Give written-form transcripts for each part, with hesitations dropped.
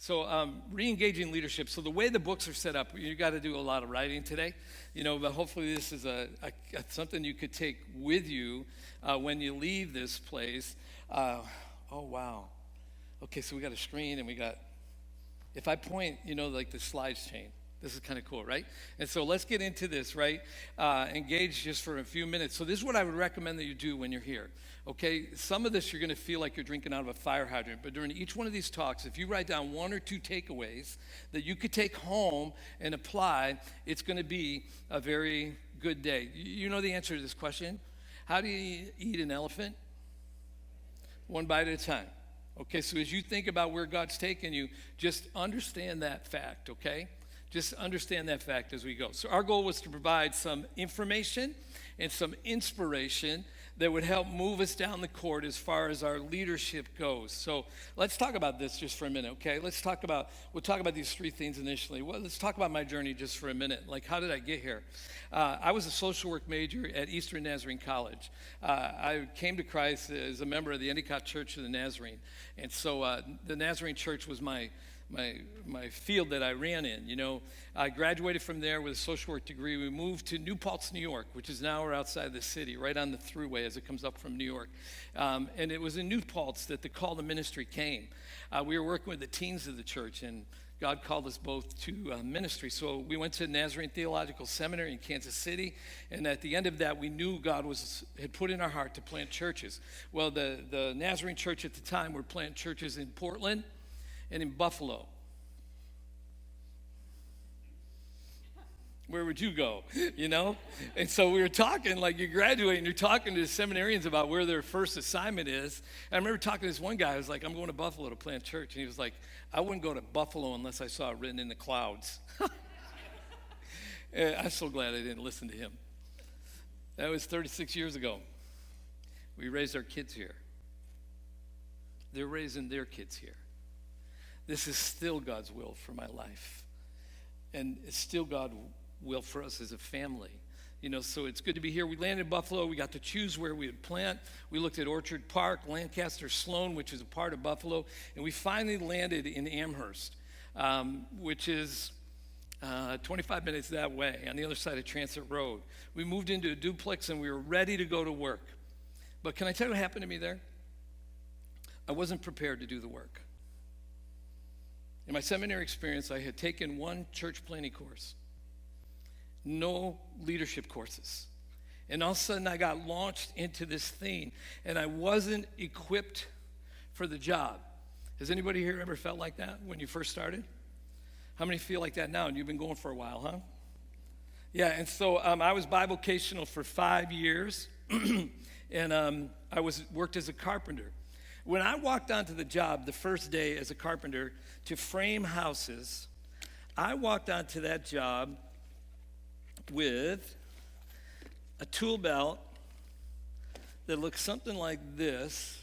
Reengaging leadership. So the way the books are set up, you got to do a lot of writing today, but hopefully this is something you could take with you when you leave this place. Oh, wow. Okay, so we got a screen and we got, if I point, like the slides chain. This is kind of cool, right? And so let's get into this, right? Engage just for a few minutes. So this is what I would recommend that you do when you're here, okay? Some of this you're going to feel like you're drinking out of a fire hydrant, but during each one of these talks, if you write down one or two takeaways that you could take home and apply, it's going to be a very good day. You know the answer to this question? How do you eat an elephant? One bite at a time. Okay, so as you think about where God's taken you, just understand that fact, okay? Just understand that fact as we go. So our goal was to provide some information and some inspiration that would help move us down the court as far as our leadership goes. So let's talk about this just for a minute, okay? We'll talk about these three things initially. Well, let's talk about my journey just for a minute. Like, how did I get here? I was a social work major at Eastern Nazarene College. I came to Christ as a member of the Endicott Church of the Nazarene. And so the Nazarene Church was my field that I ran in. I graduated from there with a social work degree. We moved to New Paltz, New York, which is now outside the city, right on the thruway as it comes up from New York. And it was in New Paltz that the call to ministry came. We were working with the teens of the church, and God called us both to ministry. So we went to Nazarene Theological Seminary in Kansas City, and at the end of that, we knew God had put in our heart to plant churches. Well, the Nazarene church at the time were planting churches in Portland and in Buffalo. Where would you go, And so we were talking, like you graduate and you're talking to the seminarians about where their first assignment is. And I remember talking to this one guy who was like, I'm going to Buffalo to plant church. And he was like, I wouldn't go to Buffalo unless I saw it written in the clouds. I'm so glad I didn't listen to him. That was 36 years ago. We raised our kids here. They're raising their kids here. This is still God's will for my life. And it's still God's will for us as a family. So it's good to be here. We landed in Buffalo. We got to choose where we would plant. We looked at Orchard Park, Lancaster, Sloan, which is a part of Buffalo. And we finally landed in Amherst, which is 25 minutes that way on the other side of Transit Road. We moved into a duplex and we were ready to go to work. But can I tell you what happened to me there? I wasn't prepared to do the work. In my seminary experience, I had taken one church planning course, no leadership courses. And all of a sudden, I got launched into this thing, and I wasn't equipped for the job. Has anybody here ever felt like that when you first started? How many feel like that now? And you've been going for a while, huh? Yeah, and so I was bivocational for 5 years, and I worked as a carpenter. When I walked onto the job the first day as a carpenter to frame houses, I walked onto that job with a tool belt that looked something like this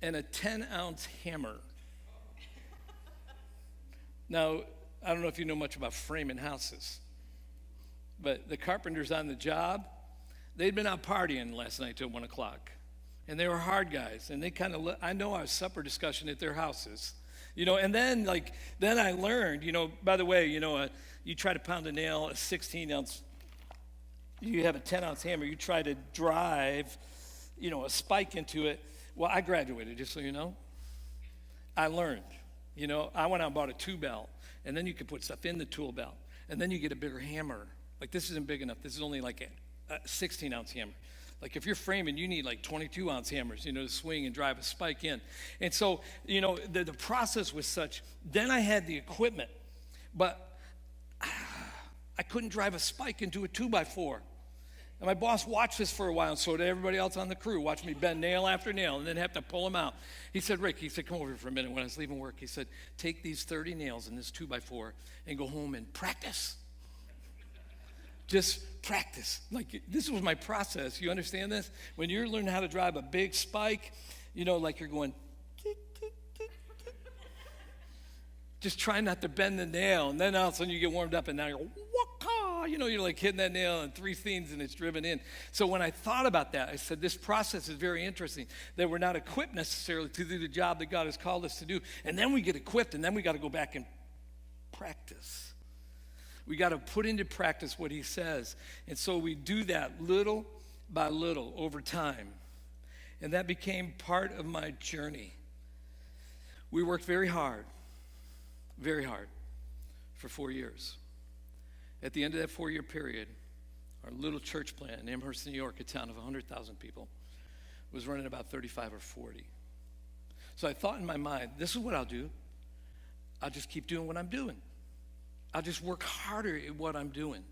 and a 10-ounce hammer. Now, I don't know if you know much about framing houses, but the carpenters on the job, they'd been out partying last night till 1 o'clock. And they were hard guys. And they kind of, I know I was supper discussion at their houses. And then I learned, by the way, you try to pound a nail, a 16-ounce, you have a 10-ounce hammer, you try to drive, a spike into it. Well, I graduated, just so you know. I learned, I went out and bought a 2-belt. And then you could put stuff in the tool belt. And then you get a bigger hammer. Like, this isn't big enough. This is only like a 16-ounce hammer. Like, if you're framing, you need like 22-ounce hammers, to swing and drive a spike in. And so, the process was such. Then I had the equipment, but I couldn't drive a spike into a 2x4. And my boss watched this for a while, and so did everybody else on the crew. Watched me bend nail after nail and then have to pull them out. He said, Rick, come over here for a minute. When I was leaving work, he said, take these 30 nails in this 2x4 and go home and practice. Just practice. Like, this was my process. You understand this? When you're learning how to drive a big spike, like you're going, tick, tick, tick, tick. Just try not to bend the nail. And then all of a sudden you get warmed up and now you're, waka. oh, you're like hitting that nail on three things and it's driven in. So when I thought about that, I said, this process is very interesting, that we're not equipped necessarily to do the job that God has called us to do. And then we get equipped, and then we got to go back and practice. We got to put into practice what he says. And so we do that little by little over time. And that became part of my journey. We worked very hard for 4 years. At the end of that 4-year period, our little church plant in Amherst, New York, a town of 100,000 people, was running about 35 or 40. So I thought in my mind, this is what I'll do. I'll just keep doing what I'm doing. I'll just work harder at what I'm doing.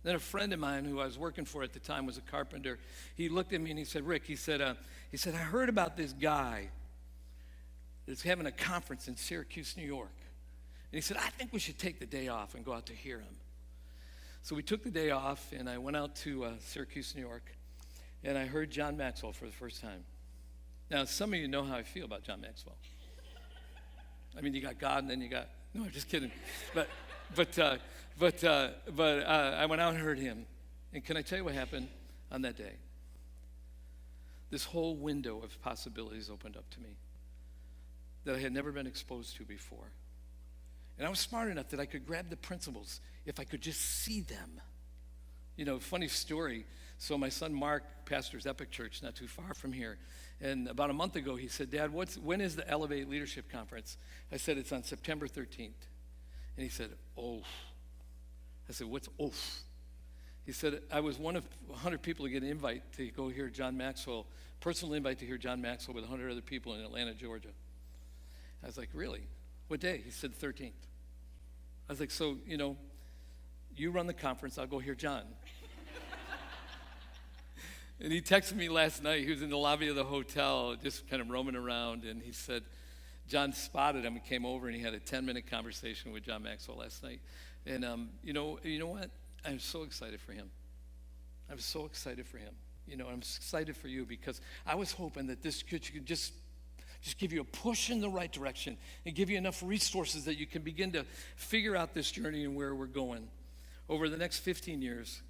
Then a friend of mine who I was working for at the time was a carpenter. He looked at me and he said, Rick, he said, I heard about this guy that's having a conference in Syracuse, New York. And he said, I think we should take the day off and go out to hear him. So we took the day off, and I went out to Syracuse, New York, and I heard John Maxwell for the first time. Now, some of you know how I feel about John Maxwell. I mean, you got God, and then you got, no, I'm just kidding. But I went out and heard him. And can I tell you what happened on that day? This whole window of possibilities opened up to me that I had never been exposed to before. And I was smart enough that I could grab the principles if I could just see them. Funny story. So my son Mark pastors Epic Church not too far from here. And about a month ago, he said, Dad, when is the Elevate Leadership Conference? I said, it's on September 13th. And he said, oh. I said, what's oof? He said, I was one of 100 people to get an invite to go hear John Maxwell, personal invite to hear John Maxwell with 100 other people in Atlanta, Georgia. I was like, really? What day? He said, 13th. I was like, so, you run the conference, I'll go hear John. And he texted me last night. He was in the lobby of the hotel, just kind of roaming around, and he said, John spotted him and came over, and he had a 10-minute conversation with John Maxwell last night. And you know what? I'm so excited for him. I'm so excited for him. I'm excited for you because I was hoping that this could just give you a push in the right direction and give you enough resources that you can begin to figure out this journey and where we're going. Over the next 15 years,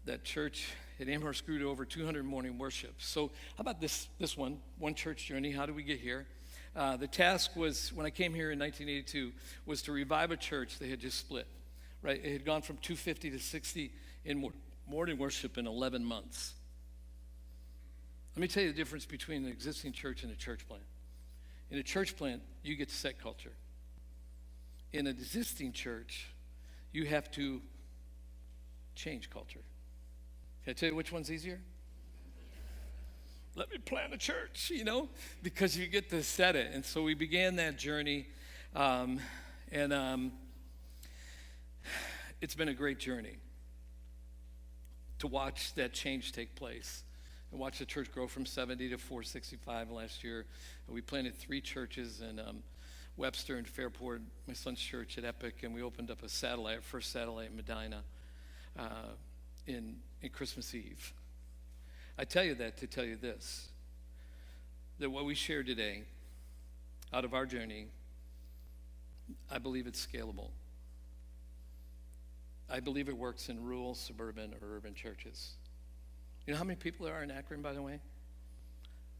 that church at Amherst grew to over 200 morning worships. So how about this one church journey? How did we get here? The task was, when I came here in 1982, was to revive a church that had just split, right? It had gone from 250 to 60 in morning worship in 11 months. Let me tell you the difference between an existing church and a church plant. In a church plant, you get to set culture. In an existing church, you have to change culture. Can I tell you which one's easier? Let me plant a church, because you get to set it. And so we began that journey, and it's been a great journey to watch that change take place and watch the church grow from 70 to 465 last year. We planted 3 churches in Webster and Fairport, my son's church at Epic, and we opened up our first satellite in Medina in Christmas Eve. I tell you that to tell you this, that what we share today out of our journey, I believe it's scalable. I believe it works in rural, suburban, or urban churches. You know how many people there are in Akron, by the way?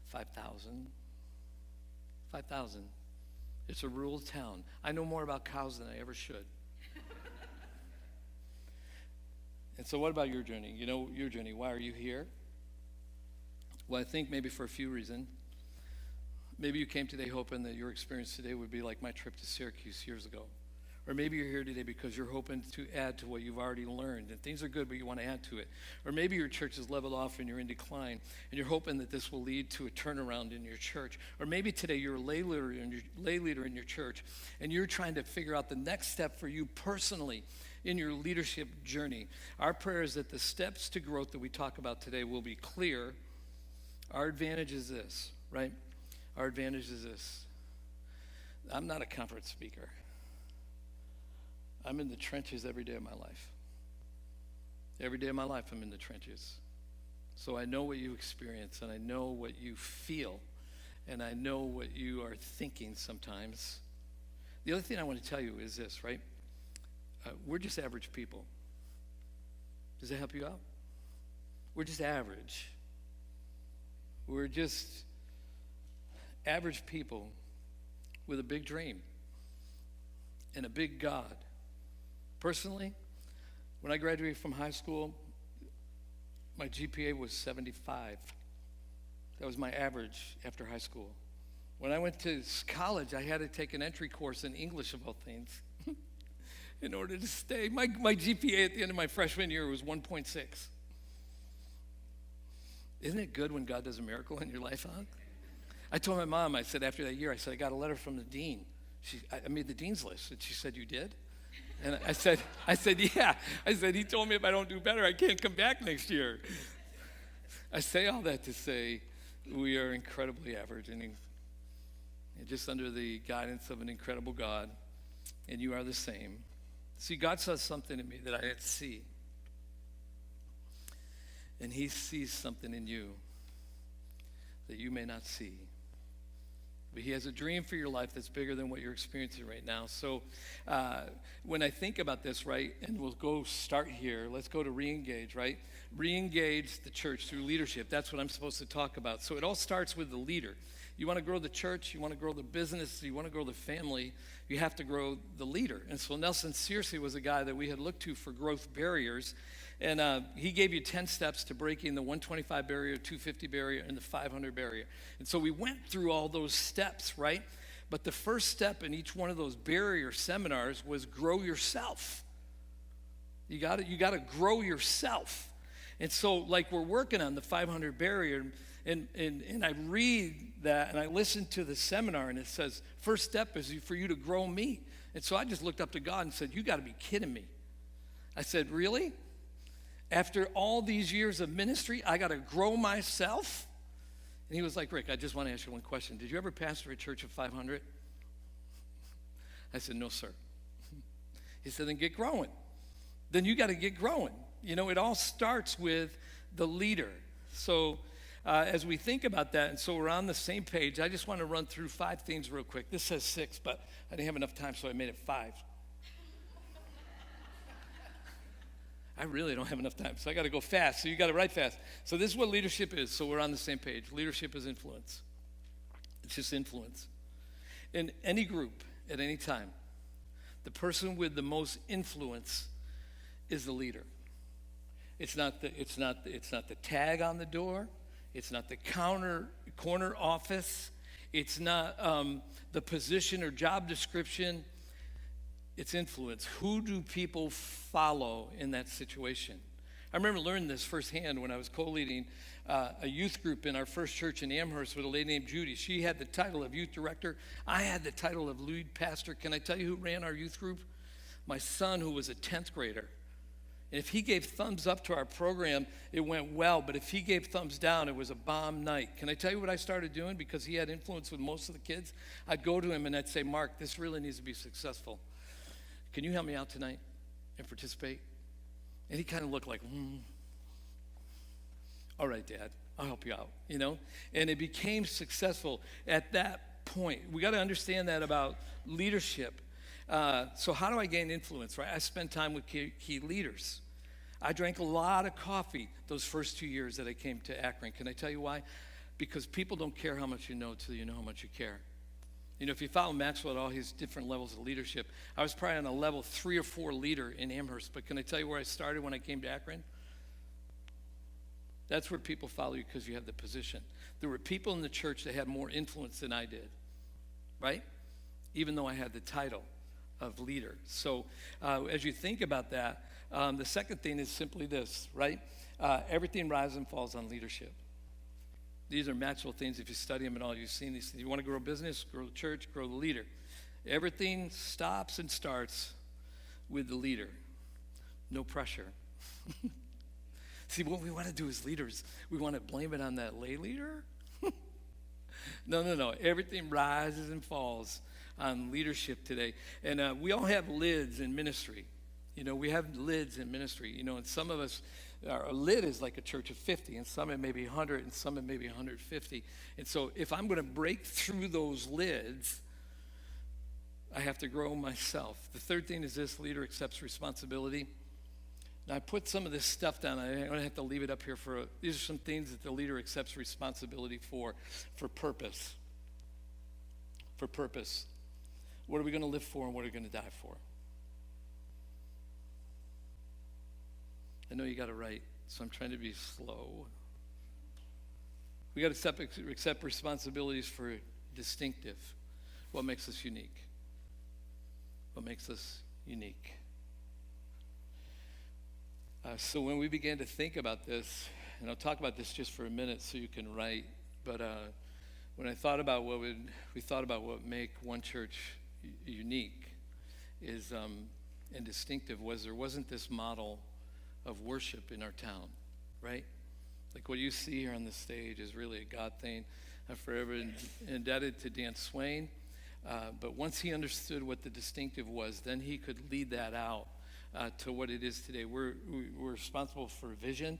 5,000. 5,000. It's a rural town. I know more about cows than I ever should. And so what about your journey? Your journey. Why are you here? Well, I think maybe for a few reasons. Maybe you came today hoping that your experience today would be like my trip to Syracuse years ago. Or maybe you're here today because you're hoping to add to what you've already learned. And things are good, but you want to add to it. Or maybe your church is leveled off and you're in decline. And you're hoping that this will lead to a turnaround in your church. Or maybe today you're a lay leader in your church. And you're trying to figure out the next step for you personally in your leadership journey. Our prayer is that the steps to growth that we talk about today will be clear. Our advantage is this, right? Our advantage is this. I'm not a conference speaker. I'm in the trenches every day of my life. Every day of my life, I'm in the trenches. So I know what you experience, and I know what you feel, and I know what you are thinking sometimes. The other thing I want to tell you is this, right? We're just average people. Does that help you out? We're just average. We're just average people with a big dream and a big God. Personally, when I graduated from high school, my GPA was 75. That was my average after high school. When I went to college, I had to take an entry course in English, of all things, in order to stay. My GPA at the end of my freshman year was 1.6. Isn't it good when God does a miracle in your life, huh? I told my mom, I said, after that year, I got a letter from the dean. I made the dean's list. And she said, you did? And I said, yeah. I said, he told me if I don't do better, I can't come back next year. I say all that to say we are incredibly average and just under the guidance of an incredible God, and you are the same. See, God saw something in me that I didn't see. And he sees something in you that you may not see. But he has a dream for your life that's bigger than what you're experiencing right now. So when I think about this, right, and we'll go start here, let's go to Reengage, right? Reengage the church through leadership. That's what I'm supposed to talk about. So it all starts with the leader. You want to grow the church, you want to grow the business, you want to grow the family, you have to grow the leader. And so Nelson Searcy was a guy that we had looked to for growth barriers. And he gave you 10 steps to breaking the 125 barrier, 250 barrier, and the 500 barrier. And so we went through all those steps, right? But the first step in each one of those barrier seminars was grow yourself. You got to grow yourself. And so, like, we're working on the 500 barrier, and I read that, and I listen to the seminar, and it says, first step is for you to grow me. And so I just looked up to God and said, you got to be kidding me. I said, really? After all these years of ministry, I got to grow myself? And he was like, Rick, I just want to ask you one question. Did you ever pastor a church of 500? I said, no, sir. He said, then get growing. Then you got to get growing. You know, it all starts with the leader. So as we think about that, and so we're on the same page, I just want to run through 5 things real quick. This says 6, but I didn't have enough time, so I made it 5. I really don't have enough time, so I got to go fast. So you got to write fast. So this is what leadership is, so we're on the same page. Leadership is influence. It's just influence. In any group, at any time, the person with the most influence is the leader. It's not the tag on the door. It's not the corner office. It's not the position or job description. It's influence. Who do people follow in that situation? I remember learning this firsthand when I was co-leading a youth group in our first church in Amherst with a lady named Judy. She had the title of youth director. I had the title of lead pastor. Can I tell you who ran our youth group? My son, who was a 10th grader. And if he gave thumbs up to our program, it went well. But if he gave thumbs down, it was a bomb night. Can I tell you what I started doing? Because he had influence with most of the kids. I'd go to him and I'd say, Mark, this really needs to be successful. Can you help me out tonight and participate? And he kind of looked like, all right, Dad, I'll help you out, you know? And it became successful at that point. We got to understand that about leadership. So how do I gain influence, right? I spend time with key leaders. I drank a lot of coffee those first 2 years that I came to Akron. Can I tell you why? Because people don't care how much you know till you know how much you care. You know, if you follow Maxwell at all his different levels of leadership, I was probably on a level 3 or 4 leader in Amherst. But can I tell you where I started when I came to Akron? That's where people follow you because you have the position. There were people in the church that had more influence than I did, right? Even though I had the title of leader. So as you think about that, the second thing is simply this, right? Everything rises and falls on leadership. These are Maxwell things. If you study them at all, you've seen these things. You want to grow a business, grow the church, grow the leader. Everything stops and starts with the leader. No pressure. See, what we want to do as leaders, we want to blame it on that lay leader. No. Everything rises and falls on leadership today. And we all have lids in ministry. You know, we have lids in ministry. You know, and some of us, our lid is like a church of 50, and some it may be 100, and some it may be 150. And so if I'm going to break through those lids, I have to grow myself. The third thing is this: leader accepts responsibility. Now, I put some of this stuff down. I'm going to have to leave it up here these are some things that the leader accepts responsibility for purpose. For purpose. What are we going to live for and what are we going to die for? I know you got to write, so I'm trying to be slow. We got to accept responsibilities for distinctive. What makes us unique? What makes us unique? So when we began to think about this, and I'll talk about this just for a minute so you can write, but when I thought about we thought about what make one church unique is and distinctive was there wasn't this model of worship in our town, right? Like what you see here on the stage is really a God thing. I'm forever indebted to Dan Swain, but once he understood what the distinctive was, then he could lead that out to what it is today. We're responsible for vision,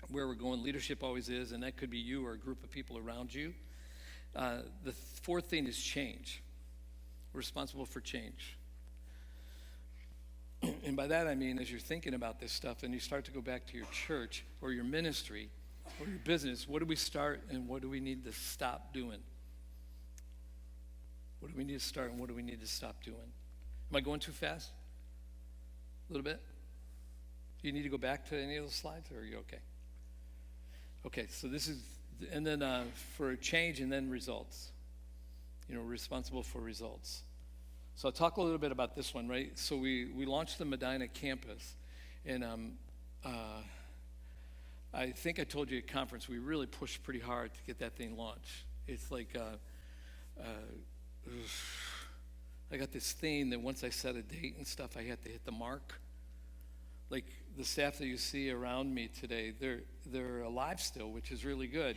where we're going. Leadership always is, and that could be you or a group of people around you. The fourth thing is change. We're responsible for change. And by that I mean, as you're thinking about this stuff and you start to go back to your church or your ministry or your business, what do we start and what do we need to stop doing? What do we need to start and what do we need to stop doing? Am I going too fast? A little bit? Do you need to go back to any of those slides or are you okay? Okay, so this is, and then for change and then results. Responsible for results. So I'll talk a little bit about this one, right? So we launched the Medina campus, and I think I told you at conference, we really pushed pretty hard to get that thing launched. It's like, I got this thing that once I set a date and stuff, I had to hit the mark. Like the staff that you see around me today, they're alive still, which is really good,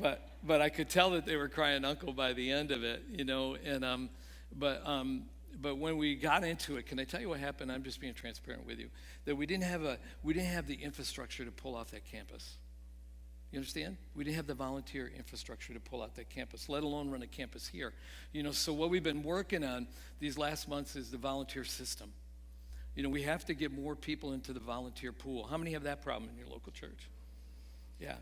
But I could tell that they were crying uncle by the end of it, and but when we got into it, can I tell you what happened? I'm just being transparent with you. That we didn't have the infrastructure to pull off that campus. You understand? We didn't have the volunteer infrastructure to pull out that campus, let alone run a campus here. So what we've been working on these last months is the volunteer system. We have to get more people into the volunteer pool. How many have that problem in your local church? Yeah.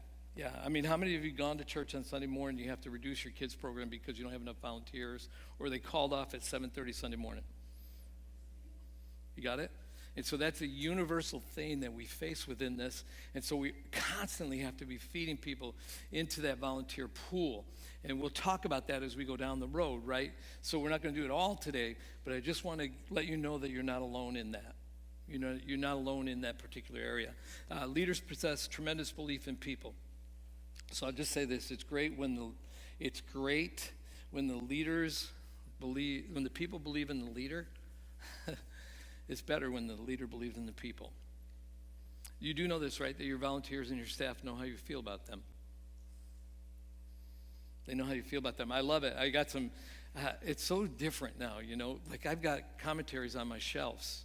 I mean, how many of you gone to church on Sunday morning and you have to reduce your kids' program because you don't have enough volunteers, or they called off at 7:30 Sunday morning? You got it? And so that's a universal thing that we face within this. And so we constantly have to be feeding people into that volunteer pool. And we'll talk about that as we go down the road, right? So we're not going to do it all today, but I just want to let you know that you're not alone in that. You're not alone in that particular area. Leaders possess tremendous belief in people. So I'll just say this: it's great when the leaders believe, when the people believe in the leader. It's better when the leader believes in the people. You do know this, right? That your volunteers and your staff know how you feel about them. They know how you feel about them. I love it. I got some. It's so different now, Like I've got commentaries on my shelves.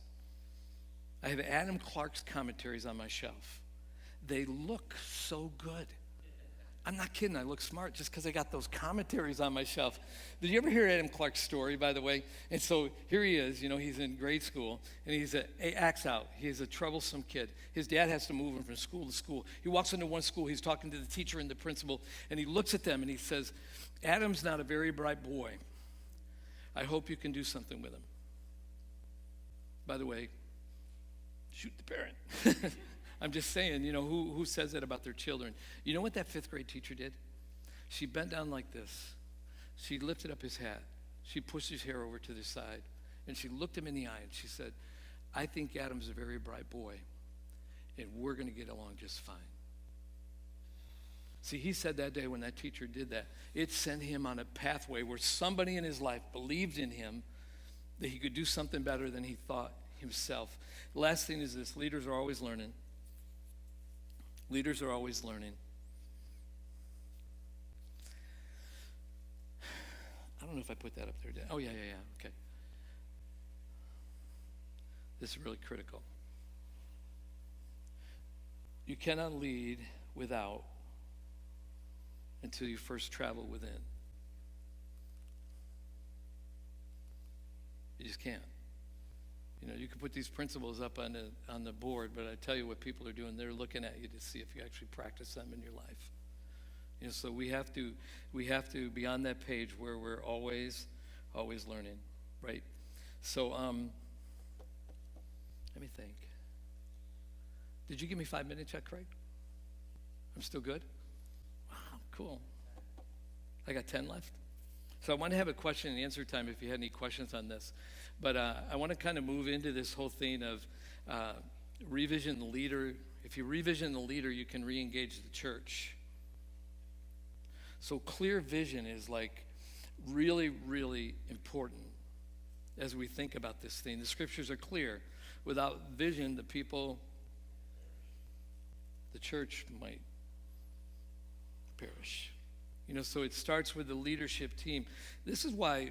I have Adam Clark's commentaries on my shelf. They look so good. I'm not kidding. I look smart just because I got those commentaries on my shelf. Did you ever hear Adam Clark's story, by the way? And so here he is. He's in grade school, and he acts out. He's a troublesome kid. His dad has to move him from school to school. He walks into one school. He's talking to the teacher and the principal, and he looks at them, and he says, "Adam's not a very bright boy. I hope you can do something with him." By the way, shoot the parent. I'm just saying, who says that about their children? You know what that 5th grade teacher did? She bent down like this. She lifted up his hat. She pushed his hair over to the side. And she looked him in the eye and she said, "I think Adam's a very bright boy. And we're going to get along just fine." See, he said that day when that teacher did that, it sent him on a pathway where somebody in his life believed in him that he could do something better than he thought himself. The last thing is this: leaders are always learning. Leaders are always learning. I don't know if I put that up there. Oh, yeah, okay. This is really critical. You cannot lead without until you first travel within. You just can't. You can put these principles up on the board, but I tell you what people are doing, they're looking at you to see if you actually practice them in your life. So we have to be on that page where we're always learning, right? So let me think. Did you give me 5 minutes yet, Craig? I'm still good? Wow, cool. I got 10 left. So I want to have a question and answer time if you had any questions on this. But I want to kind of move into this whole thing of revision the leader. If you revision the leader, you can re-engage the church. So clear vision is like really, really important as we think about this thing. The scriptures are clear. Without vision, the church might perish. So it starts with the leadership team. This is why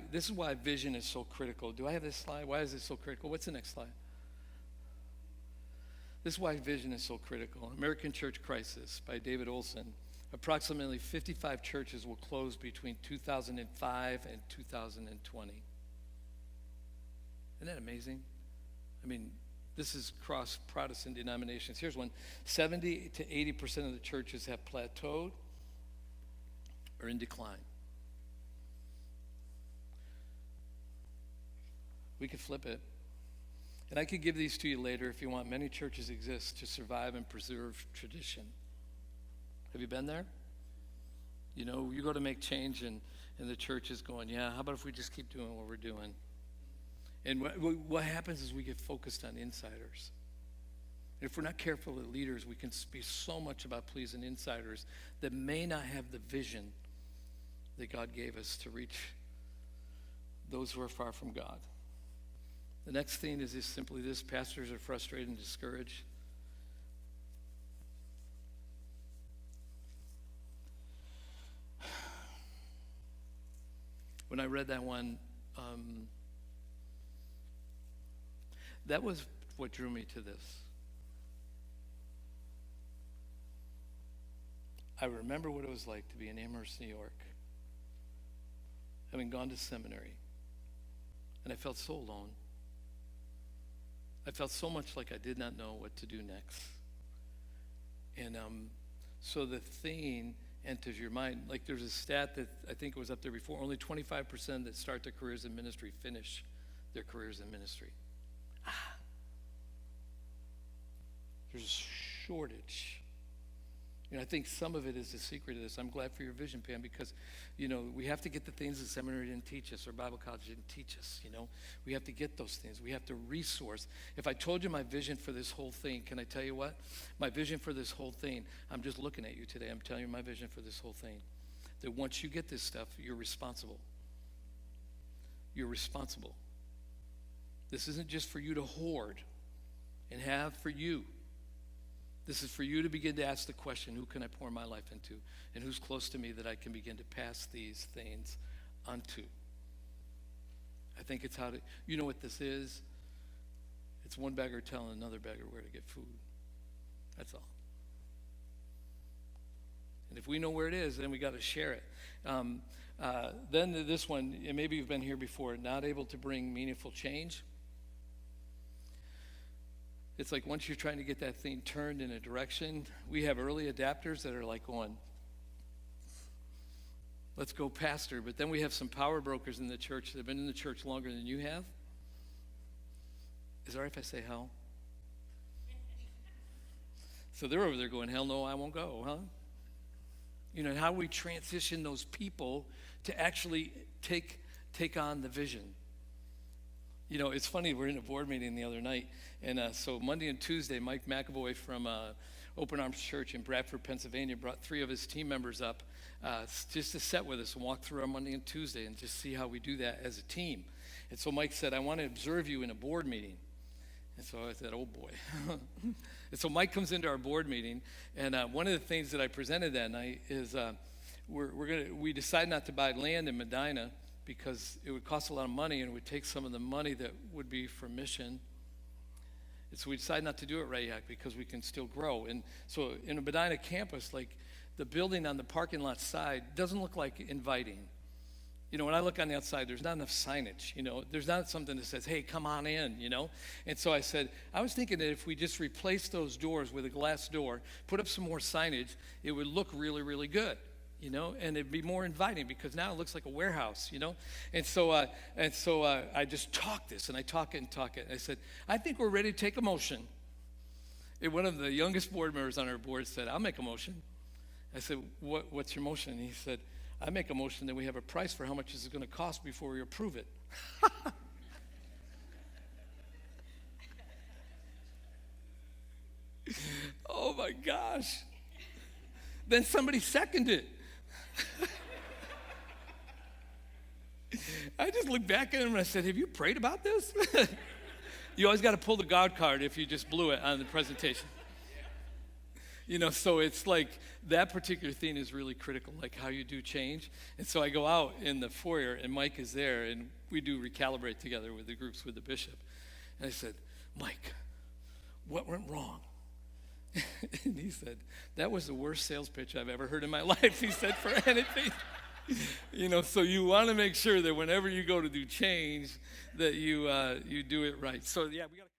vision is so critical. Do I have this slide? Why is it so critical? What's the next slide? This is why vision is so critical. American Church Crisis by David Olson. Approximately 55 churches will close between 2005 and 2020. Isn't that amazing? I mean, this is across Protestant denominations. Here's one. 70 to 80% of the churches have plateaued or in decline. We could flip it. And I could give these to you later if you want. Many churches exist to survive and preserve tradition. Have you been there? You go to make change and the church is going, yeah, how about if we just keep doing what we're doing? And what happens is we get focused on insiders. And if we're not careful as leaders, we can be so much about pleasing insiders that may not have the vision that God gave us to reach those who are far from God. The next thing is simply this: pastors are frustrated and discouraged. When I read that one, that was what drew me to this. I remember what it was like to be in Amherst, New York, having gone to seminary, and I felt so alone. I felt so much like I did not know what to do next. And so the thing enters your mind. Like there's a stat that I think was up there before. Only 25% that start their careers in ministry finish their careers in ministry. There's a shortage. I think some of it is the secret of this. I'm glad for your vision, Pam, because, we have to get the things that seminary didn't teach us or Bible college didn't teach us, We have to get those things. We have to resource. If I told you my vision for this whole thing, can I tell you what? My vision for this whole thing, I'm just looking at you today. I'm telling you my vision for this whole thing. That once you get this stuff, you're responsible. You're responsible. This isn't just for you to hoard and have for you. This is for you to begin to ask the question, who can I pour my life into? And who's close to me that I can begin to pass these things unto? I think it's you know what this is? It's one beggar telling another beggar where to get food. That's all. And if we know where it is, then we got to share it. Then this one, and maybe you've been here before, not able to bring meaningful change. It's like once you're trying to get that thing turned in a direction, we have early adapters that are like going, let's go pastor. But then we have some power brokers in the church that have been in the church longer than you have. Is it all right if I say hell? So they're over there going, hell no, I won't go, huh? And how we transition those people to actually take on the vision. It's funny, we're in a board meeting the other night, and so Monday and Tuesday, Mike McAvoy from Open Arms Church in Bradford, Pennsylvania, brought 3 of his team members up just to sit with us and walk through our Monday and Tuesday and just see how we do that as a team. And so Mike said, I want to observe you in a board meeting. And so I said, oh boy. And so Mike comes into our board meeting, and one of the things that I presented that night is we decided not to buy land in Medina because it would cost a lot of money, and it would take some of the money that would be for mission. And so we decided not to do it right yet because we can still grow. And so in a Medina campus, like the building on the parking lot side doesn't look like inviting. When I look on the outside, there's not enough signage, There's not something that says, hey, come on in. And so I said, I was thinking that if we just replace those doors with a glass door, put up some more signage, it would look really, really good, and it'd be more inviting because now it looks like a warehouse, And so I just talk this, and I talk it and talk it. And I said, I think we're ready to take a motion. And one of the youngest board members on our board said, I'll make a motion. I said, what's your motion? And he said, I make a motion that we have a price for how much this is going to cost before we approve it. Oh my gosh. Then somebody seconded it. I just looked back at him and I said, have you prayed about this? You always got to pull the God card if you just blew it on the presentation. So it's like that particular thing is really critical, like how you do change. And so I go out in the foyer, and Mike is there, and we do recalibrate together with the groups with the bishop. And I said, Mike, what went wrong? And he said, that was the worst sales pitch I've ever heard in my life, he said, for anything. So you want to make sure that whenever you go to do change, that you do it right. So, yeah, we got to